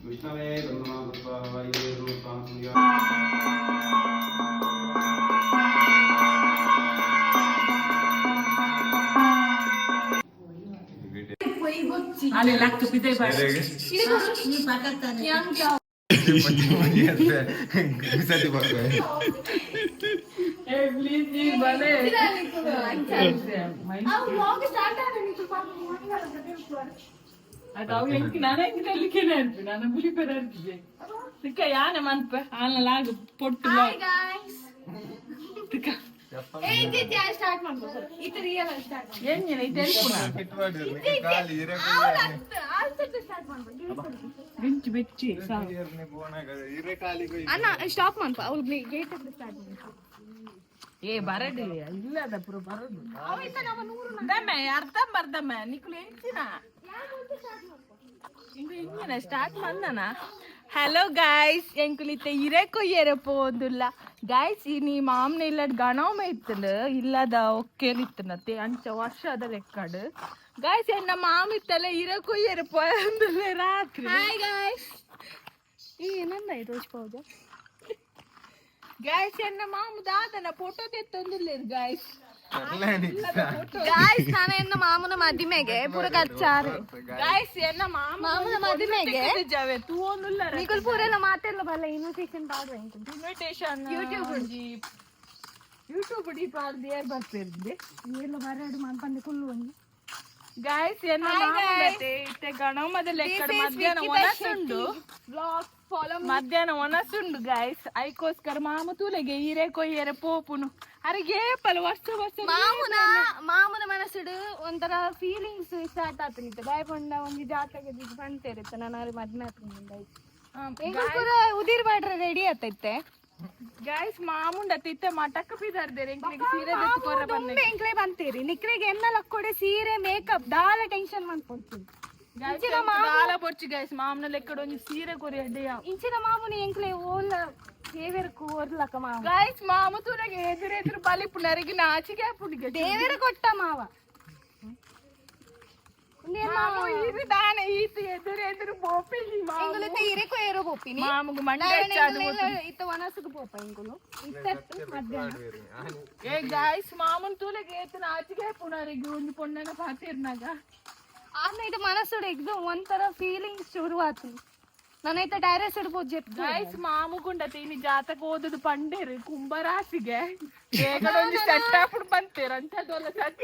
ವಿಷ್ಣವೇ Ale l'acto pide per stop ಮಾಡ್ಪ ಅವ್ಳು gate start ಏ ಬರಡಿ ಇಲ್ಲದ ಪುರ ಬರದು ಅರ್ಧ ಬರ್ದಮ್ಮ ನಿಕ್ಲು ಎಂಚಿನ ಇಂಗಿನ start Mandhana hello guys ఎంకులితే ఇరేకొయ్యేరే పోదుల్ల guys ఈ మామన ఇల్లడ్ గణం ఇత్తలు ఇల్లದ ఒక్కేలిತ್ತನತೆ ಅಂಚ ವರ್ಷದ ಲೆಕ್ಕಡು ಗೈಸ್ ಎನ್ನ ಮಾಮ ಇತ್ತಲೆ ಇರೇಕೊಯ್యేರೆ పోదుల్ల ರಾತ್ರಿ ಹಾಯ್ ಗೈಸ್ ಏನಂದ ಇದು ಹೋಗ್ಬೋದು ಗೈಸ್ ಎನ್ನ ಮಾಮ ದಾದನ ಫೋಟೋ ತೆತ್ತೊಂದಿಲ್ಲ ಗೈಸ್ ಗಾಯ್ಸ್ ನಾನು ಎನ್ನ ಮಾಮನ ಮದಿಮೆಗೆ ಪೂರ ಕಚ್ಚಾರೆ ಗೈಸ್ ಎನ್ನ ಮಾಮನ ಮದಿಮೆಗೆ ಜಾವೆ ತೂ ಒನ್ನುಲ್ಲ ನಿಕುಲ್ ಪೂರೆಲ್ಲ ಮಾತೆಲ್ಲ ಬಲ್ಲ ಇನ್ವಿಟೇಷನ್ ಪಾಡ್ರೆ ಇನ್ವಿಟೇಷನ್ ಯೂಟ್ಯೂಬ್ ಡಿ ಪಾಡ್ದೆ ಯಾರು ಬರ್ತಿರ್ದೆ ಎಲ್ಲ ಬರಡು ಮನ್ಪಂದೆ ಕುಲ್ಲು ಒಂದು ಗೈಸ್ ಎನ್ನ ಮಾಮನತೆ ಇತ್ತೆ ಗಣಮದ ಲೆಕ್ಕಡ ಮಧ್ಯಾಹ್ನ ಒನಸುಂಡು ಬ್ಲಾಗ್ ಫಾಲೋ ಮಧ್ಯಾಹ್ನ ಒನಸುಂಡು ಗೈಸ್ ಐಕೋಸ್ಕರ ಮಾಮ ತೂಲೆಗೆ ಹೀರೆ ಕೊಯ್ಯರೆ ಪೋಪುನು ಅರಿಗೆ ಪಲ ವರ್ಷ ಮಾಮನ ಮನಸ್ಸುಡು ಒಂಥರ ಫೀಲಿಂಗ್ಸ್ ಸ್ಟಾರ್ಟ್ ಆತನಿತ್ತು ಗಾಯಪಂಡ ಒಂದು ಜಾತ್ರೆಗೆ ಬಂತೇರಿತ್ತು ನಾನು ಅವ್ರಿಗೆ ಮದ್ಮೆ ಪೂರ ಉದಿರ್ ಬಾಡ್ರೆ ರೆಡಿ ಆತೈತೆ ಗೈಸ್ ಮಾಮುಂಡ ತಿತ್ತೆ ಮಟಕ ಬಿದಾರ್ದೇರೆ ಎಂಕ್ಲಿಗೆ ಸೀರೆ ದೆತ್ತುಕೊರ ಬಂದೆ ಎಂಕ್ಲೆ ಬಂತೇರಿ ನಿಕ್ಲಿಗೆ ಎನ್ನಲ ಕೊಡೆ ಸೀರೆ ಮೇಕಪ್ ದಾಲ ಟೆನ್ಷನ್ ಮಾಡ್ಕೊಳ್ತೀನಿ ದಾಲ ಬೊಚ್ಚಿ ಗೈಸ್ ಮಾಮನ ಲೆಕ್ಕಡ ಒಂಜಿ ಸೀರೆ ಕೊರಿ ಅಡ್ಡೆಯ ಇಂಚಿನ ಮಾಮುನಿ ಎಂಕ್ಲೆ ಓಲ ದೇವರಕ್ಕೂ ಓರ್ಲಕ ಮಾವ ಗೈಸ್ ಮಾಮ ತೂರಗೆ ಎದುರೆದುರು ಬಲಿಪು ನರಗಿ ನಾಚಿಗೆ ಪುಡಿಗೆ ದೇವರ ಕೊಟ್ಟ ಮಾವ ಇದು ದಾನೆ ಈತು ಎದುರೆದುರು ಬೋಪಿಲಿ ಎಂಗುಲತೆ ಇರೆಕೊ ಏರೋ ಬೋಪಿನಿ ಮಾಮುಗು ಮಂಡೆ ಚಾದು ಇತ್ತ ವನಸುಗು ಬೋಪ ಎಂಗುಲು ಇತ್ತ ಮಧ್ಯಾಹ್ನ ಏ ಗೈಸ್ ಮಾಮನ್ ತೂಲೆಗೆ ಏತು ನಾಚಿಗೆ ಪುನರಿಗೆ ಒಂದು ಪೊಣ್ಣನ ಪಾತಿರ್ನಾಗ ಆಮೇಲೆ ಇದು ಮನಸ್ಸು ಎಗ್ದು ಒಂಥರ ಫೀಲಿಂಗ್ ಶುರು ಆತು ನಾನೈತೆ ಡೈರೆಕ್ಟ್ ಇಡ್ಬೋದು ಜೆಪ್ ಗೈಸ್ ಮಾಮುಗುಂಡ ತೀನಿ ಜಾತಕ ಓದದು ಪಂಡೇರು ಕುಂಭರಾಸಿಗೆ ಬೇಗಡೊಂದು ಸೆಟ್ ಹಾಕ್ಬಿಟ್ಟು ಬಂತೇರ ಅಂತದೊಲ್ಲ ಸೆಟ್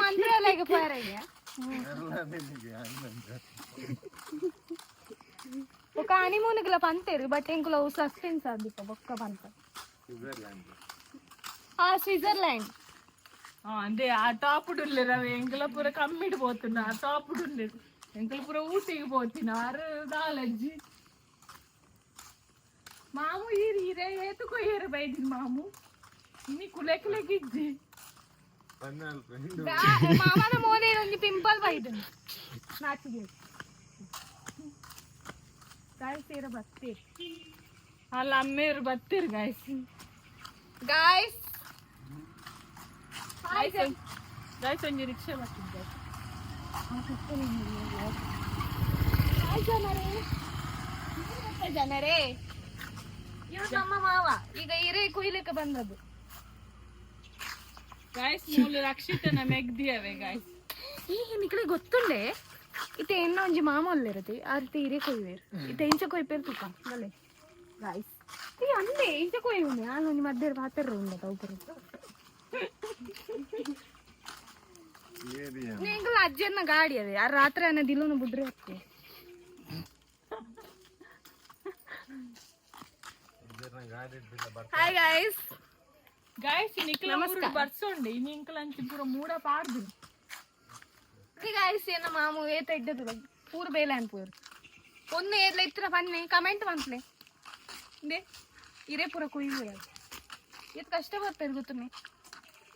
ಮಂತ್ರಾಲಯಗೆ ಪಾರಿಗೆ ఒక హనీమూన్ పంతేరు బట్ ఇంకో సస్పెన్స్ అది ఒక్క పంత స్విట్జర్లాండ్ అంటే ఆ టాపుడు రవి ఎంకల పూర కమ్మిడి పోతున్నా ఆ టాపుడు ఎంకల పూర ఊటికి పోతున్నారు నాలెడ్జి మాము ఈరే ఏతుకోయ్యారు బయటికి మాము ఇన్ని కులెక్కలెక్కిచ్చి ಮಾಮನ ಮೋನೆ ಒಂದು ಪಿಂಪಲ್ ಬೈದು ನಾಚಿಗೆ ಗಾಯ್ಸ್ ಸೇರ ಬರ್ತೀರಿ ಅಲ್ಲ ಅಮ್ಮೇರು ಬರ್ತೀರಿ ಗಾಯ್ಸ್ ಗಾಯ್ಸ್ ಗಾಯ್ಸ್ ಒಂಜಿ ರಿಕ್ಷಾ ಬರ್ತಿದ್ದೆ ಜನರೇ ಇವ್ರು ನಮ್ಮ ಮಾವ ಈಗ ಹಿರೇ ಕುಯ್ಲಿಕ್ಕೆ ಬಂದದ್ದು ಗಾಯ್ಸ್ ಮೂಲ ರಕ್ಷಿತನ ಮೆಗ್ದಿಯವೆ ಗಾಯ್ಸ್ ಈ ನಿಕ್ಳಿಗೆ ಗೊತ್ತುಂಡೆ ಇತ್ತೆ ಎನ್ನ ಒಂಜಿ ಮಾಮ ಒಲ್ಲಿರತಿ ಆ ರೀತಿ ಹಿರೇ ಕೊಯ್ವೇರು ಇತ್ತೆ ಇಂಚ ಕೊಯ್ಪೇರು ತುಕ ಬಲೆ ಗಾಯ್ಸ್ ಈ ಅಂದೆ ಇಂಚ ಕೊಯ್ ಉಂಡೆ ನಾನು ಒಂಜಿ ಮಧ್ಯೆ ಪಾತ್ರ ಉಂಡೆ ತೌಪರು ನೀಂಗಲ ಅಜ್ಜನ್ನ ಗಾಡಿ ಅವೆ ಆ ರಾತ್ರಿ ಅನ್ನ ದಿಲುನು ಬುಡ್ರೆ ಹತ್ತೆ ಹಾಯ್ ಗಾಯ್ಸ್ ಗಾಯ್ಸ್ ನಿಕ್ಲ ಬರ್ಸೋಂಡೆ ಇನ್ನು ಇಂಕಲಂಚಿ ಪೂರ ಮೂಡ ಪಾಡ್ದು ಗಾಯ್ಸ್ ಏನ ಮಾಮು ಏತ ಇದ್ದದು ಪೂರ ಬೇಲೆ ಅನ್ಪೂರು ಒಂದು ಏರ್ಲ ಇತ್ರ ಬನ್ನಿ ಕಮೆಂಟ್ ಬಂತ್ಲೆ ದೇ ಇರೇ ಪೂರ ಕುಯ್ಯೂ ಎತ್ ಕಷ್ಟ ಬರ್ತಾರೆ ಗೊತ್ತುನೆ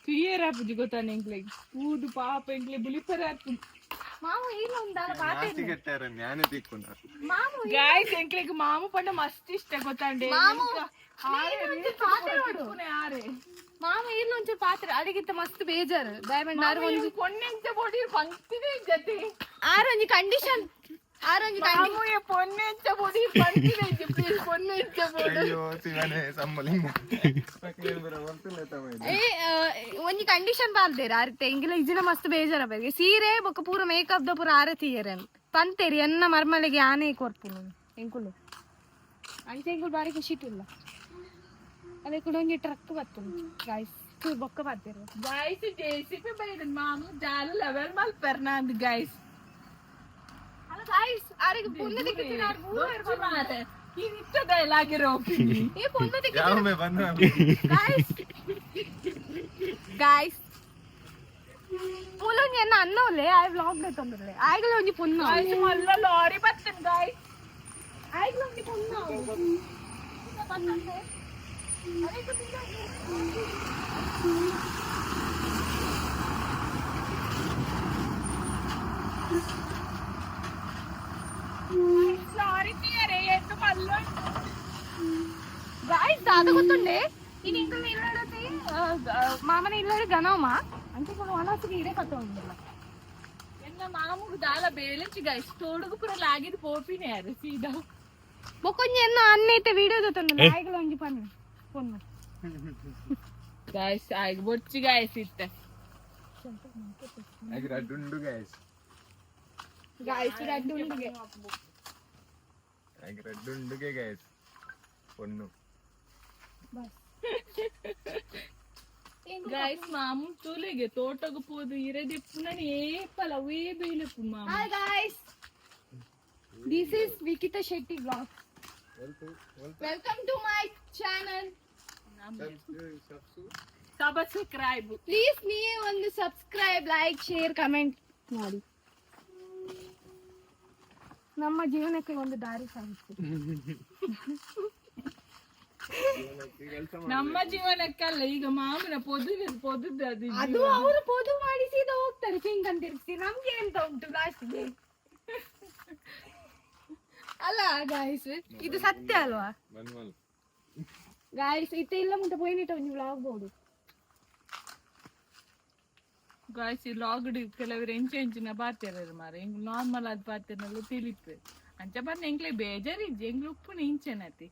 ಕ್ಲಿಯರ್ ಆಪುಜಿ ಗೊತ್ತಾನೆ ಎಂಕ್ಲೆಗ್ ಊದು ಪಾಪ ಎಂಕ್ಲೆ ಬುಲಿಪರ ಆಪು ಮಾಮು ಇಲ್ಲ ಒಂದಾಲ ಪಾತೆ ಮಾಮು ಗಾಯ್ಸ್ ಎಂಕ್ಲೆಗ್ ಮಾಮು ಪಂಡ ಮಸ್ತ್ ಇಷ್ಟ ಗೊತ್ತಾಂಡೆ ಮಾಮು ಆರೆ ಮಾಮ ಇಲ್ಲ ಒಂಚೂರು ಪಾತ್ರೆ ಅದಕ್ಕಿಂತ ಮಸ್ತ್ ಬೇಜಾರು ಡೈಮಂಡ್ ಆರು ಒಂಜಿ ಕೊಣ್ಣೆಂಚ ಬೋಡಿ ಪಂಕ್ತಿದೆ ಜತಿ ಆರು ಒಂಜಿ ಕಂಡೀಷನ್ ಆರೊಂಜಿ ಮಾಮೂಯ ಪೊನ್ನೆ ಹೆಚ್ಚ ಬೊಡಿ ಪಂಚಿನ ಪ್ಲೀಸ್ ಪೊನ್ನೆ ಹೆಚ್ಚ ಬೋಡು ಅಯ್ಯೋ ಶಿವನೇ ಸಂಬಲಿಂಗ ಒಂಜಿ ಕಂಡೀಷನ್ ಪಾಲ್ದೇರ ಆರ್ತೆ ಇಂಗಿಲ ಇಜಿನ ಮಸ್ತ್ ಬೇಜಾರ ಬಗ್ಗೆ ಸೀರೆ ಬೊಕ್ಕ ಪೂರ ಮೇಕಪ್ ದ ಪೂರ ಆರತಿಯರನ್ ಪಂತೇರಿ ಎನ್ನ ಮರ್ಮಲೆಗೆ ಆನೆ ಕೊರ್ಪುನು ಎಂಕುಲು ಅಂಚೆ ಎಂಕುಲು ಬಾರಿ ಖುಷಿ ಇಲ್ಲ ಅದೇ ಕೂಡ ಒಂಜಿ ಟ್ರಕ್ ಬರ್ತುಂಡು ಗಾಯ್ಸ್ ಬೊಕ್ಕ ಬರ್ತೀರ ಗೈಸ್ ಜೆಸಿಪಿ ಬೈದನ್ ಮಾಮು ಜಾಲ ಲೆವೆಲ್ ಮಲ್ಪರ್ನ ಅಂದ್ ಗೈಸ್ ಅಲ್ಲ ಗಾಯ್ಸ್ ಆರಿಗೆ ಪುಣ್ಯ ದಿಕ್ಕಿನ ಆರ್ ಮೂರು ಇರ್ಬೋದು ಮಾತೆ ಈ ನಿತ್ಯ ಡೈಲಾಗ್ ಇರೋ ಈ ಪುಣ್ಯ ದಿಕ್ಕಿನ ಯಾವೊಮ್ಮೆ ಬಂದು ಗಾಯ್ಸ್ ಗಾಯ್ಸ್ ಮೂಲೊಂಜಿ ಎನ್ನ ಅನ್ನೋಲೆ ಆಯ್ ವ್ಲಾಗ್ ದ ತೊಂದರಲೆ ಆಯ್ಗಲ ಒಂಜಿ ಪುಣ್ಯ ಗೈಸ್ ಮಲ್ಲ ಲಾರಿ ಬರ್ತನ್ ಗೈಸ್ ಆಯ್ಗಲ ಒಂಜಿ ಪುಣ್ಯ ಬಂದಂತೆ ಲಾರಿ ತೀಯರೆ ಎಂದು ಮಲ್ಲ ಗಾಯ್ಸ್ ದಾದ ಗೊತ್ತುಂಡೆ ಇದು ಇಂಕಲ್ ಇಲ್ಲಡತಿ ಮಾಮನ ಇಲ್ಲಡೆ ಗನೋಮ అంటే ఇప్పుడు వనసికి ఇడే కట్ట ఉందిಲ್ಲ ಎನ್ನ ಮಾಮುಗ್ ದಾಲ ಬೇಲೆಚ್ಚಿ ಗೈಸ್ ತೋಡುಗು ಪುರ ಲಾಗಿದ್ ಪೋಪಿನೇ ಯಾರು ಸೀದಾ బొకొంజి ఎన్న అన్నైతే వీడియో దొత్తండి నాయకులు ಒಂಜಿ ಪನ್ను ಪೊನ್ನು ಗೈಸ್ ಆಯ್ಗ ಬೊಚ್ಚಿ ಗೈಸ್ ಇತ್ತೆ ಆಗಿ ರಡ್ಡುಂಡು ಗೈಸ್ ಗಾಯ್ಸ್ ರಡ್ಡು ಉಂಡಿಗೆ ಆಗಿ ರಡ್ಡುಂಡುಗೆ ಗೈಸ್ ಪೊನ್ನು ಗೈಸ್ ಮಾಮು ತೂಲೆಗೆ ತೋಟಗು ಪೋದು ಇರದಿಪ್ಪುನನಿ ಏಪಲ ಅವೇ ಬೇಲೆಪ್ಪು ಮಾಮು hi guys this is Vikita Shetty blog welcome to my channel subscribe please ನೀವು ಒಂದು ಸಬ್ಸ್ಕ್ರೈಬ್ ಲೈಕ್ ಶೇರ್ ಕಮೆಂಟ್ ಮಾಡಿ ನಮ್ಮ ಜೀವನಕ್ಕೆ ಒಂದು ದಾರಿ ಸಾಗಿಸಿ ನಮ್ಮ ಜೀವನಕ್ಕಲ್ಲ ಈಗ ಮಾಮನ ಪೊದುದ ಅದು ಅವರು ಪೋದು ಮಾಡಿ ಸೀದಾ ಹೋಗ್ತಾರೆ ಸಿಂಕ್ ಅಂತ ತಿರ್ಗಿಸಿ ನಮ್ಗೆ ಎಂತ ಉಂಟು ಲಾಸ್ಟ್ಗೆ ಅಲ್ಲ ಗಾಯ್ಸ್ ಇದು ಸತ್ಯ ಅಲ್ವಾ ಗಾಯ್ಸ್ ಇತ್ತೆ ಇಲ್ಲ ಮುಂದೆ ಪೋಯಿನಿಟ್ಟ ಒಂದು ವ್ಲಾಗ್ ಬೋಡು ಗಾಯ್ಸ್ ಈ ಲಾಗ್ಡ್ ಕೆಲವರು ಎಂಚಿನ ಪಾತಿರ ಮಾರ ಎಂಗ್ ನಾರ್ಮಲ್ ಆದ ಪಾತಿರಲ್ಲ ತಿಳಿಪೆ ಅಂಚ ಬಂದ ಎಂಗ್ಲೆ ಬೇಜಾರಿಜ್ಜೆ ಎಂಗ್ಲು ಉಪ್ಪುನ ಇಂಚೆನತಿ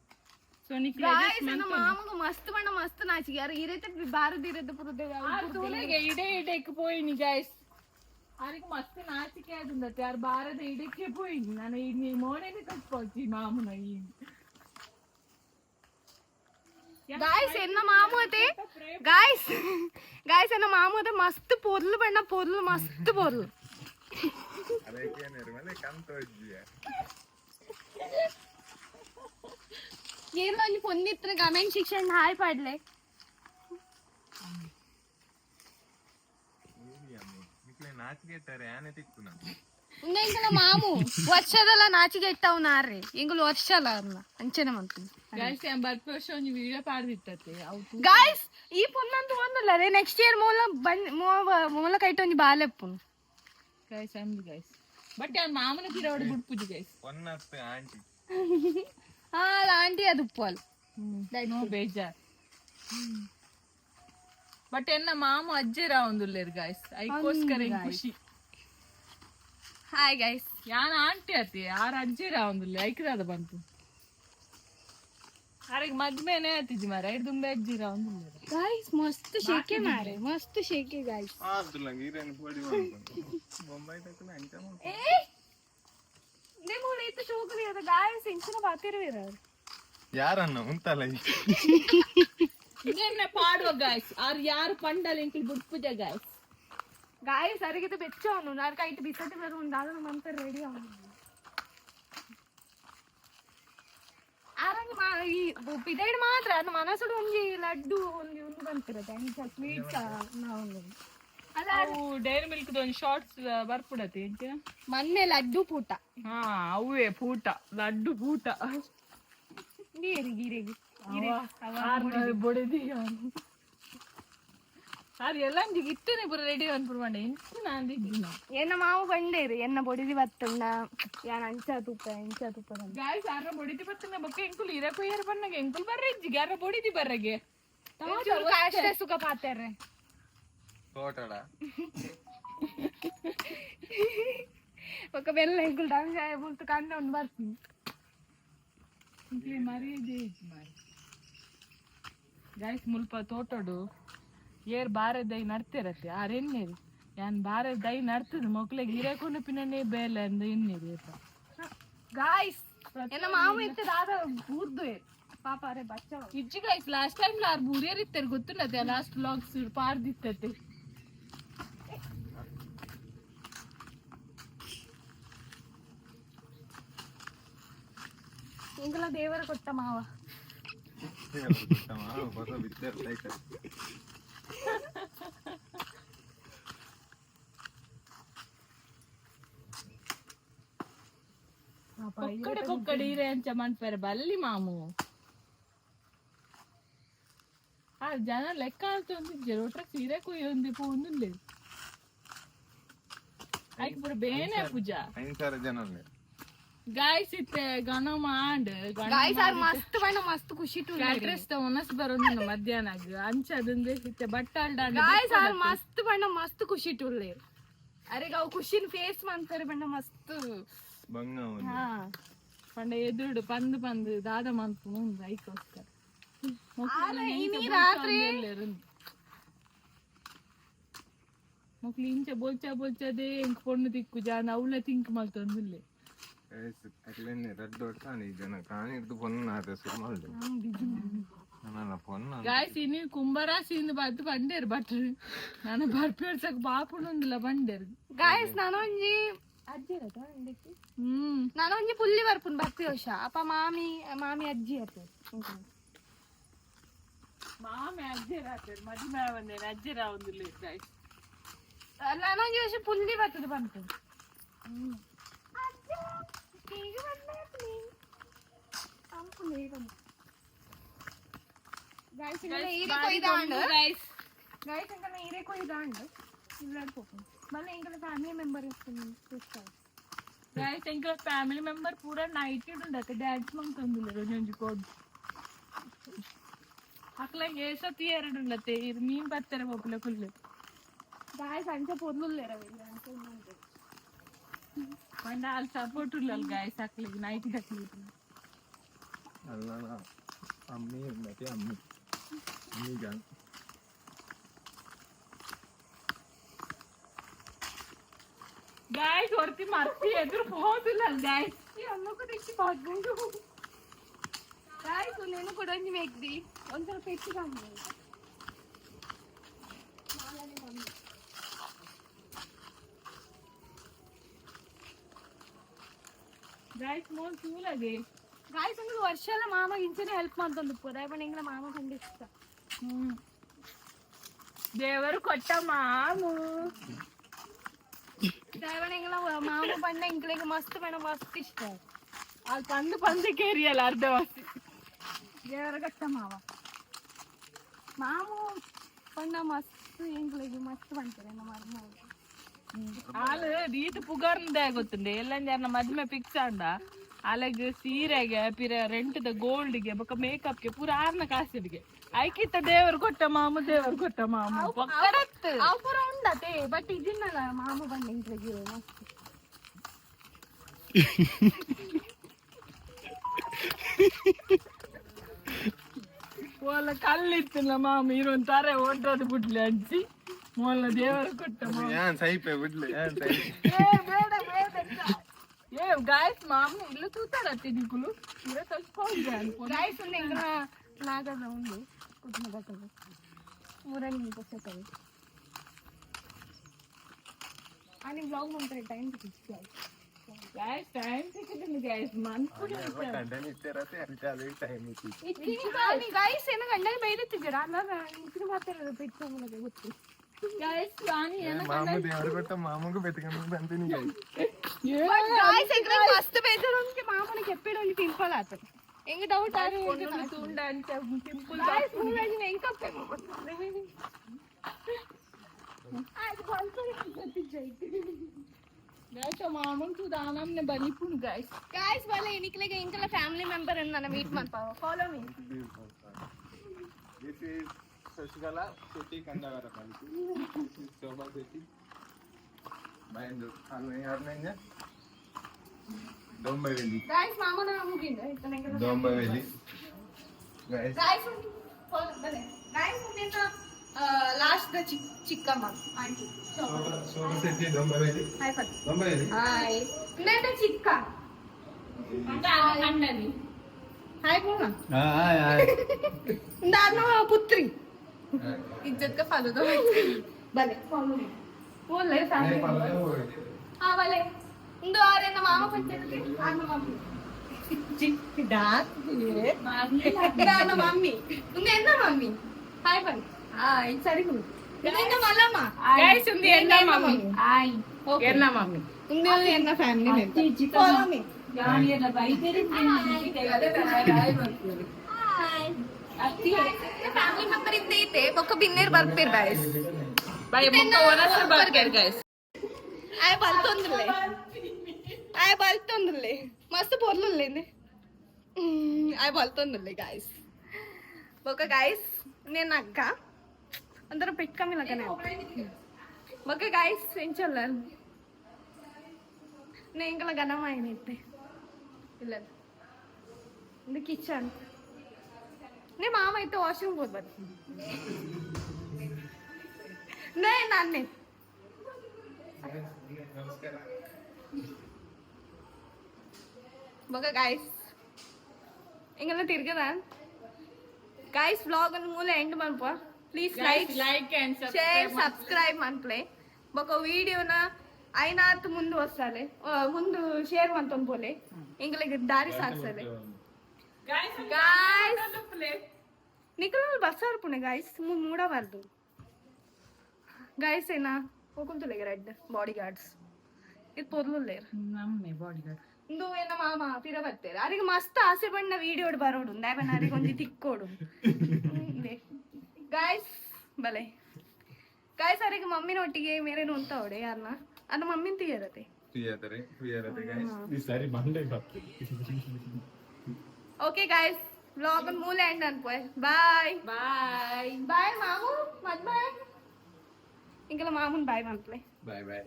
ಸೊ ಗಾಯ್ಸ್ ನನ್ನ ಮಾಮಗ ಮಸ್ತ್ ಬಣ್ಣ ಮಸ್ತ್ ನಾಚಿಗೆ ಯಾರು ಇರೈತೆ ಬಾರದು ಇರತ್ತೆ ಪುರದೆ ಇಡೆ ಇಡೆಕ್ಕೆ ಪೋಯಿನಿ ಗಾಯ್ಸ್ ಆರಿಗೆ ಮಸ್ತ್ ನಾಚಿಕೆ ಆದಿಂದ ಯಾರು ಬಾರದ ಇಡಕ್ಕೆ ಪೋಯಿನಿ ನಾನು ಈಗ ನೀ ಮೋನೇನೆ ಕಟ್ಕೋಚಿ ಮಾಮನ ಈ ಗಾಯ್ಸ್ ಎನ್ನ ಮಾಮು ಅತೆ ಗಾಯ್ಸ್ ಎನ್ನ ಮಾಮು ಅತೆ ಮಸ್ತ್ ಪೊರ್ಲು ಬಣ್ಣ ಪೊರ್ಲು ಮಸ್ತ್ ಪೊರ್ಲು ಅದಕ್ಕೇನಿರು ಮನೆ ಕಂತು ಅಜ್ಜಿಯ ಏನೋ ಒಂದು ಪೊನ್ನಿತ್ರ ಕಮೆಂಟ್ ಶಿಕ್ಷಣ ಹಾಯ್ ಪಾಡ್ಲೆ ನಾಚಿಗೆಟ್ಟಾರೆ ಆನೆ ತಿಕ್ಕು ನಾನು ಇಂಗಳ ಮಾಮು ವರ್ಷದಲ್ಲ ನಾಚಿಗೆ ಇಟ್ಟವ್ ನಾರ್ರಿ ಇಂಗಳು ವರ್ಷ ಅಲ್ಲ ಅನ್ನ ಅಂಚನೆ ಮಂತು ಗಾಯ್ಸ್ ಬರ್ಪ ವರ್ಷ ಒಂದು ವಿಡಿಯೋ ಪಾಡ್ದಿತ್ತತೆ ಅವ್ತು ಗಾಯ್ಸ್ ಈ ಪುನ್ನಂತೂ ಒಂದಲ್ಲ ರೇ ನೆಕ್ಸ್ಟ್ ಇಯರ್ ಮೂಲ ಕೈಟ್ ಒಂಜಿ ಬಾಲೆಪ್ಪುನ್ ಗೈಸ್ ಅಂದ್ ಗೈಸ್ ಬಟ್ ಅವ್ನ ಮಾಮನ ಕಿರವಡು ಬಿಡ್ಪುಜಿ ಗೈಸ್ ಒನ್ನತ್ತು ಆಂಟಿ ಹಾ ಆಂಟಿ ಅದು ಉಪ್ಪಲ್ ನೋ ಬೇಜಾರ್ ಬಟ್ ಎನ್ನ ಮಾಮ ಅಜ್ಜೆರ ಒಂದುಲ್ಲೇರು ಗೈಸ್ ಐಕೋಸ್ಕರ ಖುಷಿ ಹಾಯ್ ಗೈಸ್ ಯಾನ ಆಂಟಿ ಅತಿ ಯಾರ ಅಜ್ಜೆರ ಒಂದುಲ್ಲೆ ಐಕ್ರಾದ ಬಂತು ಆರಿಗೆ ಮದ್ಮೇನೆ ಆತಿಜಿ ಮಾರ ಐದು ತುಂಬೆ ಅಜ್ಜಿರ ಒಂದುಲ್ಲೆ ಗಾಯ್ಸ್ ಮಸ್ತ್ ಶೇಕೆ ಮಾರೆ ಮಸ್ತ್ ಶೇಕೆ ಗಾಯ್ಸ್ ಆದ್ದುಲಂಗ ಇರೇನು ಪೋಡಿ ಮಾಡ್ಕೊಂಡು ಬೊಂಬೈ ತಕ್ಕ ಅಂಚ ಏ ನಿಮ್ಮೂಲ ಇತ್ತು ಶೋಕರಿ ಅದ ಗಾಯ್ಸ್ ಇಂಚಿನ ಬಾತಿರುವಿರ ಯಾರನ್ನ ಉಂಟಲ್ಲ ಇದನ್ನ ಪಾಡುವ ಗಾಯ್ಸ್ ಆರ್ ಯಾರು ಪಂಡಲ್ ಇಂಕ್ಲಿ ಬಿಡ್ಪುಜ ಗಾಯ್ಸ್ ಗಾಯ್ಸ್ ಅರಿಗಿತ ಬೆಚ್ಚ ಅವನು ನಾರ್ ಕೈಟ್ ಬಿಸಟಿ ಬರು ಒಂದು ಆದ ಮಂತ ರೆಡಿ ಅವನು ಆರಂಗ ಈ ಪಿದೈಡ್ ಮಾತ್ರ ಅದು ಮನಸ್ಸುಡು ಒಂಜಿ ಲಡ್ಡು ಒಂದು ಬಂತಿರತ್ತೆ ಅಂಚ ಸ್ವೀಟ್ಸ್ ನಾವು ಅಲ್ಲ ಅವು ಡೈರಿ ಮಿಲ್ಕ್ ಒಂದು ಶಾರ್ಟ್ಸ್ ಬರ್ಪುಡತಿ ಎಂಚ ಮೊನ್ನೆ ಲಡ್ಡು ಪೂಟ ಹಾ ಅವೇ ಪೂಟ ಲಡ್ಡು ಪೂಟ ಗಿರಿಗೆ ಬೊಡೆದಿ ಅದು ಎಲ್ಲ ಇತ್ತೇನೆ ಪೂರ ರೆಡಿ ಅನ್ಪುರ್ಮಂಡೆ ಎಂಚ ನಾಂದಿದ್ದಿನ ಎನ್ನ ಮಾವು ಬಂಡೇರು ಎನ್ನ ಬೊಡಿದಿ ಬತ್ತುಂಡ ಯಾನ್ ಅಂಚ ತುಪ್ಪ ಗಾಯ್ಸ್ ಯಾರ ಬೊಡಿದಿ ಬತ್ತನ ಬೊಕ್ಕ ಎಂಕುಲ್ ಇರಕು ಯಾರು ಬನ್ನಗೆ ಎಂಕುಲ್ ಬರ್ರೆಜ್ಜಿಗೆ ಯಾರ ಬೊಡಿದಿ ಬರ್ರಗೆ ಕಷ್ಟ ಸುಖ ಪಾತ್ಯಾರೆ ತೋಟಡ ఒక బెల్ల ఎంకులు డంగాయ బుల్తు కండ ఉండి బರ್ತు ಮರಿ ಗೈಸ್ ಮುಲ್ಪ ತೋಟಡು ಏರ್ ಬಾರೆ ದೈ ನಡ್ತಿರತ್ತೆ ಆರೆನ್ನೇರಿ ಯಾನ್ ಬಾರೆ ದೈ ನಡ್ತದ ಮಕ್ಳಿಗೆ ಹಿರೇಕೊಂಡು ಪಿನ್ನೇ ಬೇಲೆ ಅಂದ ಇನ್ನಿರಿ గాయ్స్ ఎన్న మామ ఇస్తే దాదా ఊర్దు ಪಾಪ ಅರೆ ಬಚ್ಚ ಇಜ್ಜಿ ಗೈಸ್ ಲಾಸ್ಟ್ ಟೈಮ್ ಲಾರ್ ಬೂರಿಯರ್ ಇತ್ತರ್ ಗೊತ್ತಿಲ್ಲದೆ ಲಾಸ್ಟ್ ವ್ಲಾಗ್ಸ್ ಪಾರ್ದಿತ್ತತೆ ఇంకలా దేవర కొట్ట మావ ఒక్కడి రేంచమంటారు బల్లి మాము ఆ జన లెక్క ఆడుతుంది జరోట్ర సీరే కుయ్యింది పోంది లేదు అయితే ఇప్పుడు ಬೇನೆ ಪೂಜಾ गाइस इते गणो मांड गाइस आर मस्त बण मस्त खुशी टू ಕ್ಯಾಟ್ರೆಸ್ ಒನಸ್ ಬರೋದು ಮಧ್ಯಾಹ್ನಾಗ ಅಂಚದಂದೆ ಇತ್ತೆ ಬಟ್ಟಾಲ್ ಡಾಂಡ गाइस आर मस्त बण मस्त खुशी टू ले अरे गाव खुशीन फेस मानತಾರೆ ಬಣ ಮಸ್ತ್ ಬಂಗ ಹಾ ಪಂಡ ಎದುರುಡು ಪಂದು ಪಂದು ದಾದ ಮಂತು ಮುಂದೆ ಐಕೋಸ್ಕರ ಇನಿ ರಾತ್ರಿ ಮಕ್ಳು ಇಂಚೆ ಬೋಲ್ಚದೆ ಎಂಕ್ ಪೊಣ್ಣು ತಿಕ್ಕು ಜಾನ ಅವಳ ತಿಂಕ್ ಮಲ್ತೊಂದಿಲ್ಲ ಅಟ್ಲೇನೆ ರೆಡ್ ಹೊಟ್ಟಾನಿ ಜನ ಕಾಣಿಡ್ದು ಪೊನ್ನ ಸುಮಾರು ನನ್ನ ಪೊನ್ನ ಗಾಯ್ಸ್ ಇನ್ನು ಕುಂಭರಾಶಿಯಿಂದ ಬದ್ದು ಬಂಡೇರು ಭಟ್ರು ನಾನು ಬರ್ಪೇಡ್ಸಕ್ ಬಾಪುಣೊಂದಿಲ್ಲ ಬಂಡೇರು गाइस ನಾನೊಂಜಿ ಅಜ್ಜಿ ಇರತ್ತ ಅಂದಕ್ಕೆ ನಾನೊಂಜಿ ಪುಲ್ಲಿ ಬರ್ಪುನ್ ಬರ್ತಿ ವರ್ಷ ಅಪ್ಪ ಮಾಮಿ ಅಜ್ಜಿ ಇರ್ತದೆ ಮಾಮಿ ಅಜ್ಜಿ ರಾತ್ರಿ ಮದುವೆ ಬಂದೇನೆ ಅಜ್ಜಿ ರಾವಂದಿಲ್ಲ ಗಾಯ್ಸ್ ನಾನೊಂಜಿ ವರ್ಷ ಪುಲ್ಲಿ ಬರ್ತದೆ ಬಂತು गाइस इंगला ईरे कोइदांड गाइस इंगला ईरे कोइदांड इल्लाड पोपु मने इंगला फैमिली मेंबर इस्तार गाइस इंगला फैमिली मेंबर पूरा नाइट उंडते ಡ್ಯಾನ್ಸ್ ಮಂತೊಂದಿಲ್ಲ ರೊಂಜಿ ಕೋಡ್ ಅಕ್ಲ ಏಸತಿ ಎರಡು ಉಂಡತೆ ಇರ್ ಮೀನ್ ಬತ್ತರ ಪೋಪುಲ ಫುಲ್ गाइस अंच ಪೊರ್ಲುಲ್ಲೆರ ಅಂತ ಉಂಡೆ ಪಂಡ ಆಲ್ ಸಪೋರ್ಟ್ ಉಲ್ಲಲ್ गाइस ಅಕ್ಲಿಗೆ ನೈಟ್ ದಕ್ಲಿ ಅಲ್ಲ ಅಮ್ಮಿ ಮತ್ತೆ ಅಮ್ಮಿ ಜಾನ್ गाइस ಹೊರತಿ ಮರ್ತಿ ಎದುರು ಹೋದಿಲ್ಲ गाइस ಈ ಅಮ್ಮକୁ দেখি ಬಾಗ್ಬಂಡು गाइस ಉನ್ನೇನು ಕೊಡಂಜಿ ಮೇಕ್ದಿ ಒಂದ್ ಸ್ವಲ್ಪ ಹೆಚ್ಚು ಕಮ್ಮಿ गाइस ಮೋನ್ ಕ್ಯೂ ಲಗೆ गाइस ಇಂಗಲ ವರ್ಷಲ್ಲ ಮಾಮ ಇಂಚನೆ ಹೆಲ್ಪ್ ಮಾಡ್ತಂದು ಪುರ ಬಣ ಇಂಗಲ ಮಾಮ ಕಂಡ ಇಷ್ಟ ದೇವರು ಕೊಟ್ಟ ಮಾಮು ದೇವಣ ಇಂಗಲ ಮಾಮ ಬಣ್ಣ ಇಂಗಲಿಗೆ ಮಸ್ತ್ ಬಣ ಮಸ್ತ್ ಇಷ್ಟ ಅಲ್ಲಿ ಪಂದು ಪಂದಕ್ಕೆ ಏರಿಯಲ್ಲ ಅರ್ಧ ವಾಸಿ ದೇವರ ಕೊಟ್ಟ ಮಾಮು ಬಣ್ಣ ಮಸ್ತ್ ಇಂಗಲಿಗೆ ಮಸ್ತ್ ಬಂತಾರೆ ನಮ್ಮ ಮರ್ಮ ಆಳು ರೀತಿ ಪುಗಾರ್ನದೇ ಗೊತ್ತುಂಡೆ ಎಲ್ಲ ಜನ ಮದ್ಮೆ ಫಿಕ್ಸ್ ಆಂಡ ಅಲಗ್ ಸೀರೆಗೆ ಪಿರ ರೆಂಟ್ದ ಗೋಲ್ಡ್ಗೆ ಬೊಕ್ಕ ಮೇಕಪ್ಗೆ ಪೂರ ಆರ್ನ ಕಾಸಿಗೆ ಐಕಿತ್ತ ದೇವರು ಕೊಟ್ಟ ಮಾಮು ಅವು ಪೂರ ಉಂಡತೆ ಬಟ್ ಇದನ್ನಲ್ಲ ಮಾಮು ಬಣ್ಣ ಇಂಗ್ಲಿಗೆ ಮಸ್ತ್ ಓಲ ಕಲ್ಲಿತ್ತಿಲ್ಲ ಮಾಮು ಇರೊಂದು ತಾರೆ ಒಡ್ರದು ಬಿಡ್ಲಿ ಅಜ್ಜಿ ಮೊಲ್ಲ ದೇವರು ಕೊಟ್ಟ ಏನ್ ಸೈಪೆ ಬಿಡ್ಲಿ ಏನ್ ಸೈಪೆ ಏ ಗಾಯ್ಸ್ ಮಾಮು ಇಲ್ಲ ತೂತಾರತ್ತೆ ನಿಕುಲು ಇರ ತಲ್ಸ್ಕೊಂಡ್ರೆ गाइस ಉನ್ನೆ ಇಂಗಲ ನಾಗದ ಉಂಡು ಕುಟ್ನ ಬರ್ತದೆ ಮೂರನೇ ಬರ್ತದೆ आणि ब्लॉग म्हणते टाइम किती गाइस टाइम ಸಿಕ್ಕಿದ್ರೆ ಗಾಯ್ಸ್ ಮನ್ಪುಡಿ ಕಂಡನಿ ಇತ್ತರತೆ ಅರಿತಾಲೆ ಟೈಮ್ ಇತ್ತು ಇತ್ತಿನಿ गाइस ಏನ ಗಂಡನ ಬೈದತ್ತಿದ್ದೀರಾ ಅಲ್ಲ ಇತ್ತಿನ ಮಾತಾಡೋದು ಬಿಟ್ಟು ನನಗೆ ಗೊತ್ತು गाइस ವಾನಿ ಏನ ಮಾಮು ದೇವರು ಕೊಟ್ಟ ಮಾಮುಗೂ ಬೆತಕಂಡು ಬಂತೀನಿ गाइस एकरे मस्त बेदर उनके मामने చెప్పేడు అని పింపల్ ఆత ఎంగ డౌట్ ఆ ತುಂಡ ಅಂತ ಸಿಂಪಲ್ गाइस ಮೂರನೇ ಎಂಕ ಪೆಮೋ आज बालकनी जाती गाइस मामन तू दानम ने बलिपुन गाइस गाइस वाले निकलेगा इनका फैमिली मेंबर है ना मीट मत पाओ follow me this is Shashikala Shetty कंदावरा पालिकी शोभा शेट्टी बायंदू अल्ले यार नहीं Dombiveli. ಗೈಸ್ ಮಾಮನ ಮುಗಿಂದ Dombiveli. Guys. ಗೈಸ್ ಗೈಸ್ ಮುಂದಿನ ಲಾಸ್ಟ್ ದ ಚಿಕ್ಕಮ್ಮ aunty Sono senti Dombiveli. Hi ಫಟ್ Dombiveli. ಹಾಯ್ ಮುಂದಿನ ಚಿಕ್ಕ ಅಣ್ಣನಿ ಹಾಯ್ ಪೂರ್ಣ Hai. दानो पुत्री इज्जत का फालू दो भले बोले फैमिली हाँ भले इंदो आ रहे ना मामा पंचे आना मम्मी डाक ये दानो मम्मी उन्हें ना मम्मी हाय भाई हाय सरी कुल उन्हें ना मालूमा ಗೈಸ್ ಒಂದು ಎನ್ನ ಮಮ್ಮಿ हाय ಎನ್ನ ಮಮ್ಮಿ उन्हें ना फैमिली में फॉलो मी ಫ್ಯಾಮಿಲಿ ಮೆಂಬರ್ ಇದ್ದೈತೆ ಬೊಕ್ಕ ಬಿನ್ನೇರ್ ಬರ್ಪೇರ್ ಗೈಸ್ ಬೈ ಮುಕ್ಕ ವರಸ ಬರ್ಗರ್ ಗೈಸ್ ಆಯ್ ಬಲ್ತೊಂದ್ರಲೆ ಮಸ್ತ್ ಪೊರ್ಲುಲ್ಲೇನೆ ಆಯ್ ಬಲ್ತೊಂದ್ರಲೆ ಗೈಸ್ ಬೊಕ್ಕ ಗೈಸ್ నేను అక్క అందరూ పెట్టుకమ్మి లగనే బొక్క గైస్ ఎంచల్ల నేను ఇంకా గణమైనైతే ಇಲ್ಲ ಇದು ಕಿಚನ್ ನಿಮ್ಮ ಮಾಮ ಐತೆ ವಾಶ್ರೂಮ್ ಹೋಗ್ಬಾರ್ದು ನಾನೇ ಬೊಕ ಗೈಸ್ ಹಿಂಗೆಲ್ಲ ತಿರ್ಗದ ಗೈಸ್ ವ್ಲಾಗ್ ಅನ್ನು ಮೂಲ ಎಂಡ್ ಮಾಡ್ಪ please like and share subscribe ಮಾಡ್ಪ್ಲೆ ಬೊಕ ವಿಡಿಯೋನ ಐನಾತ್ ಮುಂದೆ ವಸ್ತಾಲೆ ಮುಂದೆ ಶೇರ್ ಮಂತೊಂದು ಬೋಲೆ ಇಂಗ್ಲಿಗೆ ದಾರಿ ಸಾಕ್ಸಲೆ ಗಾಯ್ಸ್ ನಿಖಲ್ ಬಸ್ಸಾರು ಪುಣೆ ಗಾಯ್ಸ್ ಮೂಡಬಾರ್ದು ಗಾಯ್ಸ್ ಏನ ಹೋಗುಂತುಲೆಗೆ ರೆಡ್ ಬಾಡಿ ಗಾರ್ಡ್ಸ್ ಇದು ಪೊರ್ಲುಲ್ಲೇರು ನಮ್ಮೆ ಬಾಡಿ ಗಾರ್ಡ್ ಇಂದು ಏನ ಮಾಮ ಪಿರ ಬರ್ತಾರೆ ಅರಿಗೆ ಮಸ್ತ್ ಆಸೆ ಬಣ್ಣ ವಿಡಿಯೋ ಬರೋಡು ದಾಯಬಣ್ಣ ಅರಿಗೆ ಒಂದು ತಿಕ್ಕೋಡು ಗಾಯ್ಸ್ ಬಲೆ ಗಾಯ್ಸ್ ಅರಿಗೆ ಮಮ್ಮಿನೊಟ್ಟಿಗೆ ಮೇರೇನು ಅಂತ ಅವಡೆ ಯಾರನ್ನ ಅನ್ನ ಮಮ್ಮಿನ ತೀಯರತೆ guys. ಈ ಸಾರಿ ಮಂಡೆ ಬರ್ತೀವಿ. ಓಕೆ ಗಾಯ್ಸ್ ವ್ಲಾಗ್ ಅನ್ನು ಮೂಲ ಎಂಡ್ ಅನ್ಪೋಯ್ ಬಾಯ್ ಬಾಯ್ ಬಾಯ್ ಮಾಮು ಮತ್ ಬಾಯ್ ಇಂಕಲ ಮಾಮುನ್ ಬಾಯ್ ಮನ್ಪ್ಲೆ Bye bye.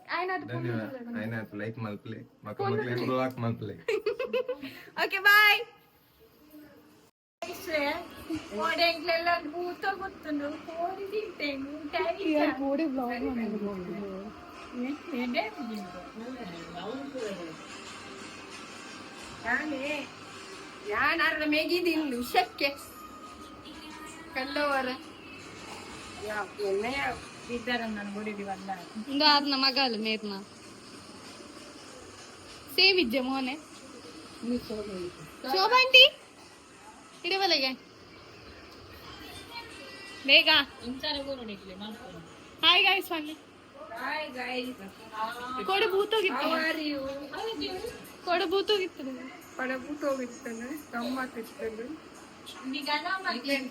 ಆಯ್ನಾದ ಧನ್ಯವಾದ. ಆಯ್ನಾಯ್ತು ಲೈಕ್ ಮಲ್ಪ್ಲೆ ಮಕ್ಕಳು ಬ್ಲಾಕ್ ಮಲ್ಪ್ಲೆ. ಓಕೆ ಬಾಯ್ ಓಡೆಂಗ್ಲೆಲ್ಲ ಭೂತ ಗೊತ್ತುಂಡು ಕೋಡಿ ತಿಂತೇನು ಟೈಮ್ ಕೋಡಿ ವ್ಲಾಗ್ ಯಾನಾರ ಮೇಗಿದಿನ್ನು ಶಕ್ಕೆ ಕಲ್ಲವರ ಇದ್ದಾರ ನಾನು ಹೊಡಿದಿವಲ್ಲ ಇಂದಾರ್ನ ಮಗಲ್ ಮೇರ್ನ ಸೇವಿಜ್ಜೆ ಮೋನೆ ಶೋಭಾಂಟಿ ಇಡವಲೆಗೆ ಬೇಗ hi guys funny hi guys ಕೊಡೆ ಭೂತೋಗಿತ್ತು ಕೊಡೆ ಭೂತೋಗಿತ್ತು ಪಡಬೂತೋಗಿತ್ತು ಗಮ್ಮತ್ತಿತ್ತು ಗಣ ಮಾಡ್ತಾನೆ